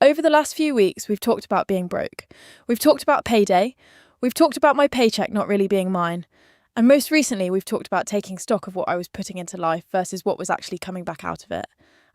Over the last few weeks, we've talked about being broke. We've talked about payday. We've talked about my paycheck not really being mine. And most recently, we've talked about taking stock of what I was putting into life versus what was actually coming back out of it.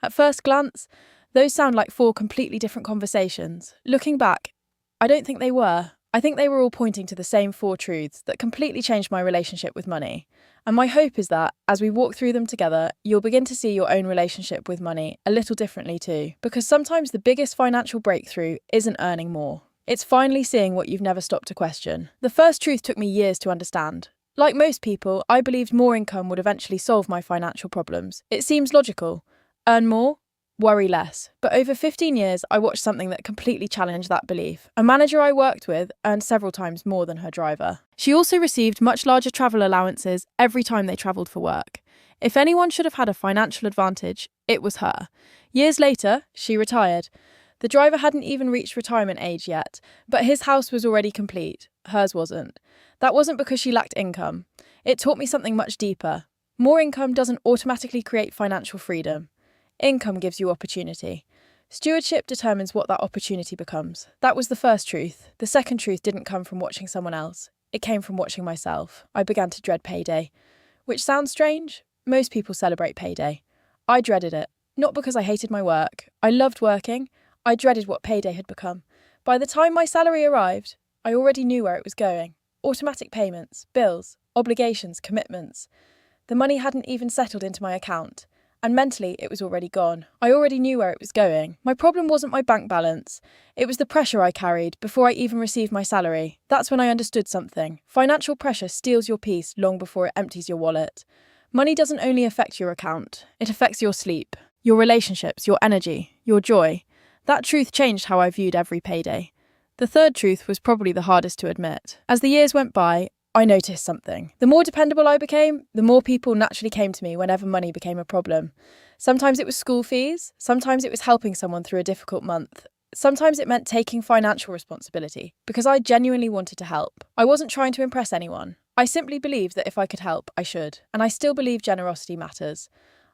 At first glance, those sound like four completely different conversations. Looking back, I don't think they were. I think they were all pointing to the same four truths that completely changed my relationship with money. And my hope is that, as we walk through them together, you'll begin to see your own relationship with money a little differently too. Because sometimes the biggest financial breakthrough isn't earning more. It's finally seeing what you've never stopped to question. The first truth took me years to understand. Like most people, I believed more income would eventually solve my financial problems. It seems logical. Earn more, worry less. But over 15 years, I watched something that completely challenged that belief. A manager I worked with earned several times more than her driver. She also received much larger travel allowances every time they travelled for work. If anyone should have had a financial advantage, it was her. Years later, she retired. The driver hadn't even reached retirement age yet, but his house was already complete. Hers wasn't. That wasn't because she lacked income. It taught me something much deeper. More income doesn't automatically create financial freedom. Income gives you opportunity. Stewardship determines what that opportunity becomes. That was the first truth. The second truth didn't come from watching someone else. It came from watching myself. I began to dread payday. Which sounds strange. Most people celebrate payday. I dreaded it. Not because I hated my work. I loved working. I dreaded what payday had become. By the time my salary arrived, I already knew where it was going. Automatic payments, bills, obligations, commitments. The money hadn't even settled into my account. And mentally, it was already gone. I already knew where it was going. My problem wasn't my bank balance. It was the pressure I carried before I even received my salary. That's when I understood something. Financial pressure steals your peace long before it empties your wallet. Money doesn't only affect your account. It affects your sleep, your relationships, your energy, your joy. That truth changed how I viewed every payday. The third truth was probably the hardest to admit. As the years went by, I noticed something. The more dependable I became, the more people naturally came to me whenever money became a problem. Sometimes it was school fees, sometimes it was helping someone through a difficult month. Sometimes it meant taking financial responsibility, because I genuinely wanted to help. I wasn't trying to impress anyone. I simply believed that if I could help, I should. And I still believe generosity matters.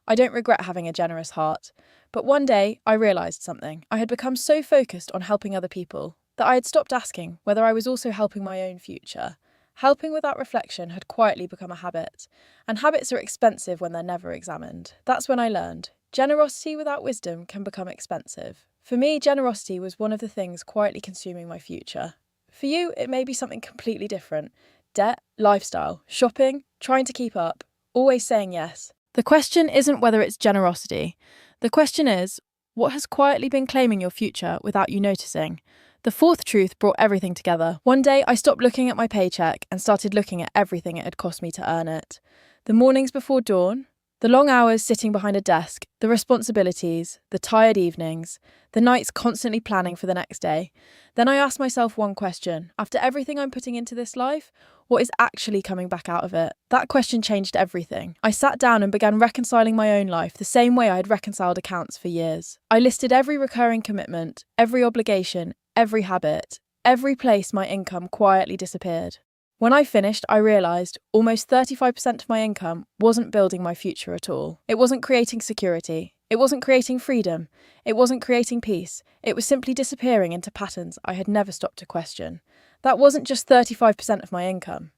I don't regret having a generous heart. But one day, I realised something. I had become so focused on helping other people that I had stopped asking whether I was also helping my own future. Helping without reflection had quietly become a habit, and habits are expensive when they're never examined. That's when I learned. Generosity without wisdom can become expensive. For me, generosity was one of the things quietly consuming my future. For you, it may be something completely different. Debt, lifestyle, shopping, trying to keep up, always saying yes. The question isn't whether it's generosity. The question is, what has quietly been claiming your future without you noticing? The fourth truth brought everything together. One day, I stopped looking at my paycheck and started looking at everything it had cost me to earn it. The mornings before dawn, the long hours sitting behind a desk, the responsibilities, the tired evenings, the nights constantly planning for the next day. Then I asked myself one question. After everything I'm putting into this life, what is actually coming back out of it? That question changed everything. I sat down and began reconciling my own life the same way I had reconciled accounts for years. I listed every recurring commitment, every obligation, every habit, every place my income quietly disappeared. When I finished, I realised almost 35% of my income wasn't building my future at all. It wasn't creating security. It wasn't creating freedom. It wasn't creating peace. It was simply disappearing into patterns I had never stopped to question. That wasn't just 35% of my income.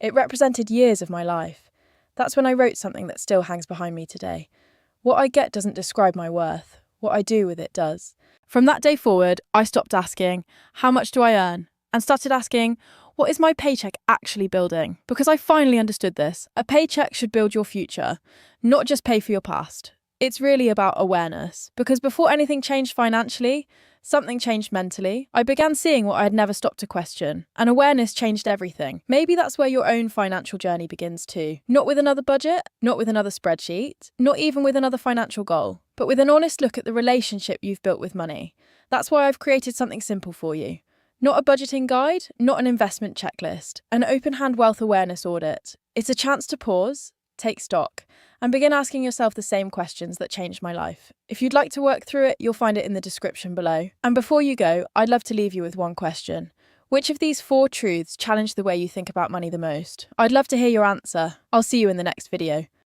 It represented years of my life. That's when I wrote something that still hangs behind me today. What I get doesn't describe my worth. What I do with it does. From that day forward, I stopped asking, how much do I earn? And started asking, what is my paycheck actually building? Because I finally understood this. A paycheck should build your future, not just pay for your past. It's really about awareness. Because before anything changed financially, something changed mentally. I began seeing what I had never stopped to question. And awareness changed everything. Maybe that's where your own financial journey begins too. Not with another budget, not with another spreadsheet, not even with another financial goal, but with an honest look at the relationship you've built with money. That's why I've created something simple for you. Not a budgeting guide, not an investment checklist, an open-hand wealth awareness audit. It's a chance to pause, take stock, and begin asking yourself the same questions that changed my life. If you'd like to work through it, you'll find it in the description below. And before you go, I'd love to leave you with one question. Which of these 4 truths challenge the way you think about money the most? I'd love to hear your answer. I'll see you in the next video.